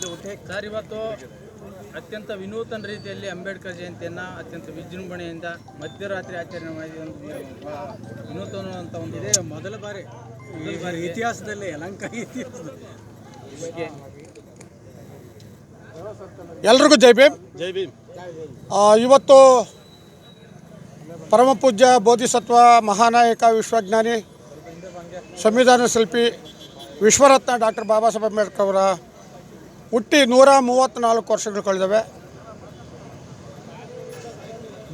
Sir, ಇವತ್ತು ಅತ್ಯಂತ ವಿನೂತನ ರೀತಿಯಲ್ಲಿ ಅಂಬೇಡ್ಕರ್ ಜಯಂತಿಯನ್ನು ಅತ್ಯಂತ ವಿಜೃಂಭಣೆಯಿಂದ ಮಧ್ಯರಾತ್ರಿ ಆಚರಣೆ ಮಾಡಿ ಒಂದು ವಿನೂತನವಂಥ ಒಂದು ಇದೇ ಮೊದಲ ಬಾರಿ ಇತಿಹಾಸದಲ್ಲಿ ಯಲಹಂಕ ಇತಿಹಾಸದಲ್ಲಿ ಎಲ್ರಿಗೂ ಜೈ ಭೀಮ್. ಇವತ್ತು ಪರಮ ಪೂಜ್ಯ ಬೋಧಿಸತ್ವ ಮಹಾನಾಯಕ ವಿಶ್ವಜ್ಞಾನಿ ಸಂವಿಧಾನ ಶಿಲ್ಪಿ ವಿಶ್ವರತ್ನ ಡಾಕ್ಟರ್ ಬಾಬಾ ಸಾಹೇಬ್ ಅಂಬೇಡ್ಕರ್ ಅವರ ಹುಟ್ಟಿ 134 ವರ್ಷಗಳು ಕಳೆದವೆ.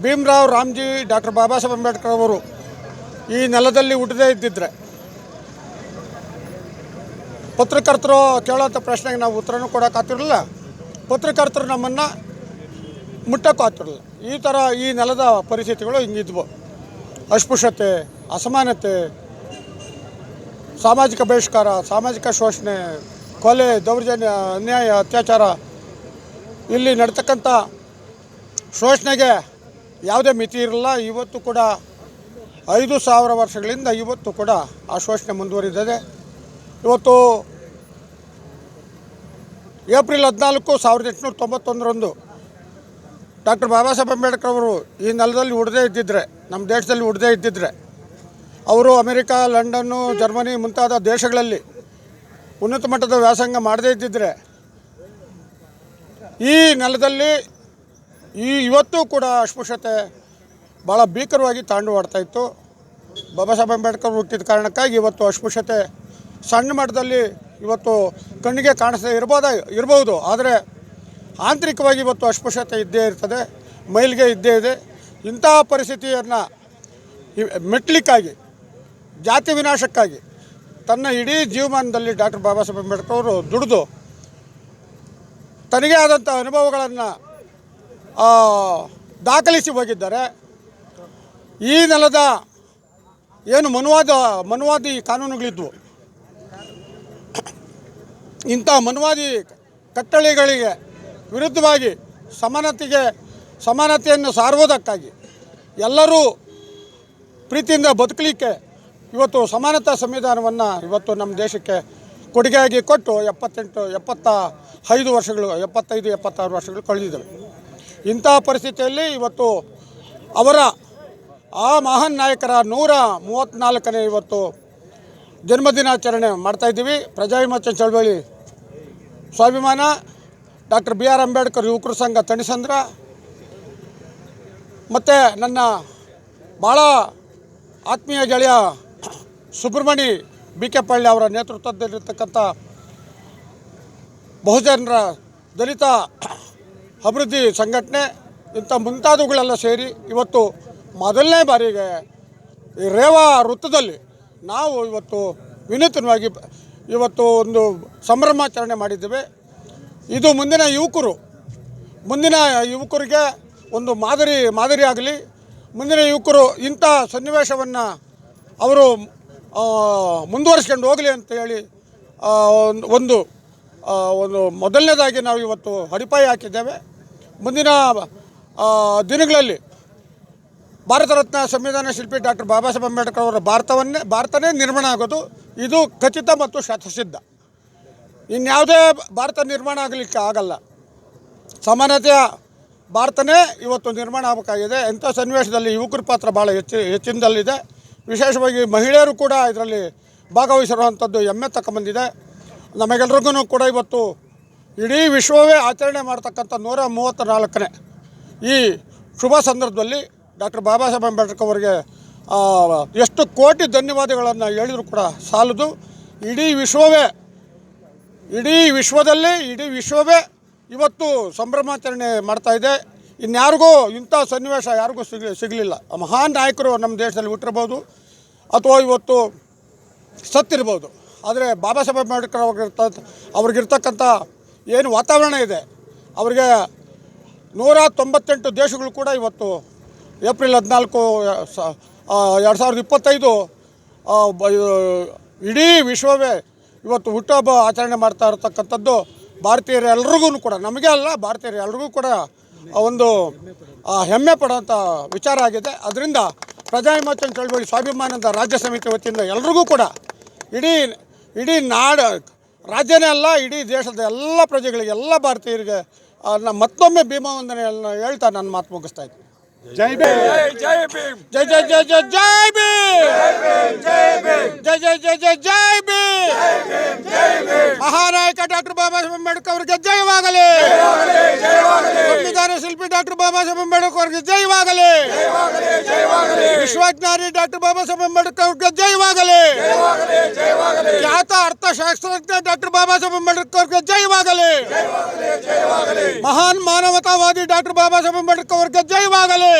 ಭೀಮ್ರಾವ್ ರಾಮ್ಜಿ ಡಾಕ್ಟರ್ ಬಾಬಾ ಸಾಹೇಬ್ ಅಂಬೇಡ್ಕರ್ ಅವರು ಈ ನೆಲದಲ್ಲಿ ಹುಟ್ಟದೇ ಇದ್ದಿದ್ರೆ ಪತ್ರಕರ್ತರು ಕೇಳೋಂಥ ಪ್ರಶ್ನೆಗೆ ನಾವು ಉತ್ತರನೂ ಕೊಡೋಕ್ಕಾಗ್ತಿರಲಿಲ್ಲ, ಪತ್ರಕರ್ತರು ನಮ್ಮನ್ನು ಮುಟ್ಟೋಕ್ಕೂ ಆಗ್ತಿರಲಿಲ್ಲ. ಈ ಥರ ಈ ನೆಲದ ಪರಿಸ್ಥಿತಿಗಳು ಹಿಂಗಿದ್ವು. ಅಸ್ಪೃಶ್ಯತೆ, ಅಸಮಾನತೆ, ಸಾಮಾಜಿಕ ಬಹಿಷ್ಕಾರ, ಸಾಮಾಜಿಕ ಶೋಷಣೆ, ಕೊಲೆ, ದೌರ್ಜನ್ಯ, ಅನ್ಯಾಯ, ಅತ್ಯಾಚಾರ, ಇಲ್ಲಿ ನಡ್ತಕ್ಕಂಥ ಶೋಷಣೆಗೆ ಯಾವುದೇ ಮಿತಿ ಇರಲ್ಲ. ಇವತ್ತು ಕೂಡ 5,000 ವರ್ಷಗಳಿಂದ ಇವತ್ತು ಕೂಡ ಆ ಶೋಷಣೆ ಮುಂದುವರಿದಿದೆ. ಇವತ್ತು ಏಪ್ರಿಲ್ 14, 1891 ಡಾಕ್ಟರ್ ಬಾಬಾ ಸಾಹೇಬ್ ಅಂಬೇಡ್ಕರ್ ಅವರು ಈ ನೆಲದಲ್ಲಿ ಹುಟ್ಟದೇ ಇದ್ದಿದ್ದರೆ, ನಮ್ಮ ದೇಶದಲ್ಲಿ ಹುಟ್ಟದೇ ಇದ್ದಿದ್ದರೆ, ಅವರು ಅಮೆರಿಕಾ, ಲಂಡನ್ನು, ಜರ್ಮನಿ ಮುಂತಾದ ದೇಶಗಳಲ್ಲಿ ಉನ್ನತ ಮಟ್ಟದ ವ್ಯಾಸಂಗ ಮಾಡದೇ ಇದ್ದಿದ್ದರೆ ಈ ನೆಲದಲ್ಲಿ ಇವತ್ತು ಕೂಡ ಅಸ್ಪೃಶ್ಯತೆ ಭಾಳ ಭೀಕರವಾಗಿ ತಾಂಡವಾಡ್ತಾಯಿತ್ತು. ಬಾಬಾ ಸಾಹೇಬ್ ಅಂಬೇಡ್ಕರ್ ಹುಟ್ಟಿದ ಕಾರಣಕ್ಕಾಗಿ ಇವತ್ತು ಅಸ್ಪೃಶ್ಯತೆ ಸಣ್ಣ ಮಟ್ಟದಲ್ಲಿ ಇವತ್ತು ಕಣ್ಣಿಗೆ ಕಾಣಿಸದೇ ಇರ್ಬೋದು, ಆದರೆ ಆಂತರಿಕವಾಗಿ ಇವತ್ತು ಅಸ್ಪೃಶ್ಯತೆ ಇದ್ದೇ ಇರ್ತದೆ, ಮೈಲಿಗೆ ಇದ್ದೇ ಇದೆ. ಇಂಥ ಪರಿಸ್ಥಿತಿಯನ್ನು ಮೆಟ್ಟಲಿಕ್ಕಾಗಿ, ಜಾತಿ ವಿನಾಶಕ್ಕಾಗಿ ತನ್ನ ಇಡೀ ಜೀವಮಾನದಲ್ಲಿ ಡಾಕ್ಟರ್ ಬಾಬಾ ಸಾಹೇಬ್ ಅಂಬೇಡ್ಕರ್ ಅವರು ದುಡಿದು ತನಗೇ ಆದಂಥ ಅನುಭವಗಳನ್ನು ದಾಖಲಿಸಿ ಹೋಗಿದ್ದಾರೆ. ಈ ನೆಲದ ಏನು ಮನುವಾದಿ ಕಾನೂನುಗಳಿದ್ವು, ಇಂಥ ಮನುವಾದಿ ಕಟ್ಟಳೆಗಳಿಗೆ ವಿರುದ್ಧವಾಗಿ ಸಮಾನತೆಯನ್ನು ಸಾರುವುದಕ್ಕಾಗಿ, ಎಲ್ಲರೂ ಪ್ರೀತಿಯಿಂದ ಬದುಕಲಿಕ್ಕೆ ಇವತ್ತು ಸಮಾನತಾ ಸಂವಿಧಾನವನ್ನು ಇವತ್ತು ನಮ್ಮ ದೇಶಕ್ಕೆ ಕೊಡುಗೆಯಾಗಿ ಕೊಟ್ಟು 75 76 ವರ್ಷಗಳು ಕಳೆದಿದ್ದಾವೆ. ಇಂಥ ಪರಿಸ್ಥಿತಿಯಲ್ಲಿ ಇವತ್ತು ಅವರ ಆ ಮಹಾನ್ ನಾಯಕರ 134ನೇ ಇವತ್ತು ಜನ್ಮದಿನಾಚರಣೆ ಮಾಡ್ತಾಯಿದ್ದೀವಿ. ಪ್ರಜಾವಿಮೋಚನೆ ಚಳವಳಿ ಸ್ವಾಭಿಮಾನ, ಡಾಕ್ಟರ್ BR ಅಂಬೇಡ್ಕರ್ ಯುವಕರ ಸಂಘ ತಣಿಸಂದ್ರ, ಮತ್ತು ನನ್ನ ಭಾಳ ಆತ್ಮೀಯ ಗೆಳೆಯ ಸುಬ್ರಹ್ಮಣಿ BK ಪಳ್ಳಿ ಅವರ ನೇತೃತ್ವದಲ್ಲಿರ್ತಕ್ಕಂಥ ಬಹುಜನರ ದಲಿತ ಅಭಿವೃದ್ಧಿ ಸಂಘಟನೆ, ಇಂಥ ಮುಂತಾದವುಗಳೆಲ್ಲ ಸೇರಿ ಇವತ್ತು ಮೊದಲನೇ ಬಾರಿಗೆ ಈ ರೇವಾ ವೃತ್ತದಲ್ಲಿ ನಾವು ಇವತ್ತು ವಿನೂತನವಾಗಿ ಇವತ್ತು ಒಂದು ಸಂಭ್ರಮಾಚರಣೆ ಮಾಡಿದ್ದೇವೆ. ಇದು ಮುಂದಿನ ಯುವಕರಿಗೆ ಒಂದು ಮಾದರಿ ಆಗಲಿ. ಮುಂದಿನ ಯುವಕರು ಇಂಥ ಸನ್ನಿವೇಶವನ್ನು ಅವರು ಮುಂದುವರಿಸ್ಕೊಂಡು ಹೋಗಲಿ ಅಂತ ಹೇಳಿ ಒಂದು ಮೊದಲನೇದಾಗಿ ನಾವು ಇವತ್ತು ಅಡಿಪಾಯ ಹಾಕಿದ್ದೇವೆ. ಮುಂದಿನ ದಿನಗಳಲ್ಲಿ ಭಾರತ ರತ್ನ ಸಂವಿಧಾನ ಶಿಲ್ಪಿ ಡಾಕ್ಟರ್ ಬಾಬಾ ಸಾಹೇಬ್ ಅಂಬೇಡ್ಕರ್ ಅವರ ಭಾರತನೇ ನಿರ್ಮಾಣ ಆಗೋದು ಇದು ಖಚಿತ ಮತ್ತು ಶತಸಿದ್ಧ. ಇನ್ಯಾವುದೇ ಭಾರತ ನಿರ್ಮಾಣ ಆಗಲಿಕ್ಕೆ ಆಗಲ್ಲ. ಸಮಾನತೆಯ ಭಾರತನೇ ಇವತ್ತು ನಿರ್ಮಾಣ ಆಗಬೇಕಾಗಿದೆ. ಇಂಥ ಸನ್ನಿವೇಶದಲ್ಲಿ ಯುವಕರ ಪಾತ್ರ ಭಾಳ ಹೆಚ್ಚಿನದಲ್ಲಿದೆ. ವಿಶೇಷವಾಗಿ ಮಹಿಳೆಯರು ಕೂಡ ಇದರಲ್ಲಿ ಭಾಗವಹಿಸಿರುವಂಥದ್ದು ಹೆಮ್ಮೆ ತಗೊಂಬಂದಿದೆ. ನಮಗೆಲ್ರಿಗೂ ಕೂಡ ಇವತ್ತು ಇಡೀ ವಿಶ್ವವೇ ಆಚರಣೆ ಮಾಡ್ತಕ್ಕಂಥ 134ನೇ ಈ ಶುಭ ಸಂದರ್ಭದಲ್ಲಿ ಡಾಕ್ಟರ್ ಬಾಬಾ ಸಾಹೇಬ್ ಅಂಬೇಡ್ಕರ್ ಅವರಿಗೆ ಎಷ್ಟು ಕೋಟಿ ಧನ್ಯವಾದಗಳನ್ನು ಹೇಳಿದರೂ ಕೂಡ ಸಾಲದು. ಇಡೀ ವಿಶ್ವವೇ ಇವತ್ತು ಸಂಭ್ರಮಾಚರಣೆ ಮಾಡ್ತಾಯಿದೆ. ಇನ್ಯಾರಿಗೂ ಇಂಥ ಸನ್ನಿವೇಶ ಯಾರಿಗೂ ಸಿಗಲಿಲ್ಲ. ಮಹಾನ್ ನಾಯಕರು ನಮ್ಮ ದೇಶದಲ್ಲಿ ಹುಟ್ಟಿರ್ಬೋದು ಅಥವಾ ಇವತ್ತು ಸತ್ತಿರ್ಬೋದು, ಆದರೆ ಬಾಬಾ ಸಾಹೇಬ್ ಅಂಬೇಡ್ಕರ್ ಅವ್ರಿಗಿರ್ತಕ್ಕಂಥ ಏನು ವಾತಾವರಣ ಇದೆ, ಅವರಿಗೆ 198 ದೇಶಗಳು ಕೂಡ ಇವತ್ತು ಏಪ್ರಿಲ್ 14, 2025 ಇಡೀ ವಿಶ್ವವೇ ಇವತ್ತು ಹುಟ್ಟುಹಬ್ಬ ಆಚರಣೆ ಮಾಡ್ತಾ ಇರತಕ್ಕಂಥದ್ದು ಭಾರತೀಯರೆಲ್ಲರಿಗೂ ಕೂಡ, ನಮಗೆ ಅಲ್ಲ ಭಾರತೀಯರೆಲ್ಲರಿಗೂ ಕೂಡ ಒಂದು ಹೆಮ್ಮೆ ಪಡುವಂಥ ವಿಚಾರ ಆಗಿದೆ. ಅದರಿಂದ ಪ್ರಜಾವಿಮೋಚನೆ ಚಳವಳಿ ಸ್ವಾಭಿಮಾನದ ರಾಜ್ಯ ಸಮಿತಿ ವತಿಯಿಂದ ಎಲ್ರಿಗೂ ಕೂಡ ಇಡೀ ರಾಜ್ಯನೇ ಅಲ್ಲ ಇಡೀ ದೇಶದ ಎಲ್ಲ ಪ್ರಜೆಗಳಿಗೆ ಎಲ್ಲ ಭಾರತೀಯರಿಗೆ ಮತ್ತೊಮ್ಮೆ ಭೀಮ ವಂದನೆಯನ್ನು ಹೇಳ್ತಾ ನನ್ನ ಮಾತು ಮುಗಿಸ್ತಾ ಇದ್ದೀನಿ. ಜೈ ಭೀಮ್, ಜೈ ಭೀಮ್, ಜೈ ಜೈ ಜೈ ಜೈ ಜೈ ಭೀಮ್, ಜೈ ಜೈ ಜೈ ಜೈ ಜೈ ಭೀಮ್. ಮಹಾನಾಯಕ ಡಾಕ್ಟರ್ ಬಾಬಾ ಸಾಹೇಬ್ ಅಂಬೇಡ್ಕರ್ ಅವರಿಗೆ ಜಯವಾಗಲಿ. ಸಂವಿಧಾನ ಶಿಲ್ಪಿ ಡಾಕ್ಟರ್ ಬಾಬಾ ಸಾಹೇಬ್ ಅಂಬೇಡ್ಕರ್ ಅವರಿಗೆ ಜಯವಾಗಲಿ. ವಿಶ್ವಜ್ಞಾನಿ ಡಾಕ್ಟರ್ ಬಾಬಾ ಸಾಹೇಬ್ ಅಂಬೇಡ್ಕರ್ ಅವರಿಗೆ ಜಯವಾಗಲಿ. ಖ್ಯಾತ ಅರ್ಥಶಾಸ್ತ್ರಜ್ಞ ಡಾಕ್ಟರ್ ಬಾಬಾ ಸಾಹೇಬ್ ಅಂಬೇಡ್ಕರ್ ಅವರಿಗೆ ಜಯವಾಗಲಿ. ಮಹಾನ್ ಮಾನವತಾವಾದಿ ಡಾಕ್ಟರ್ ಬಾಬಾ ಸಾಹೇಬ್ ಅಂಬೇಡ್ಕರ್ ಅವರಿಗೆ ಜಯವಾಗಲಿ.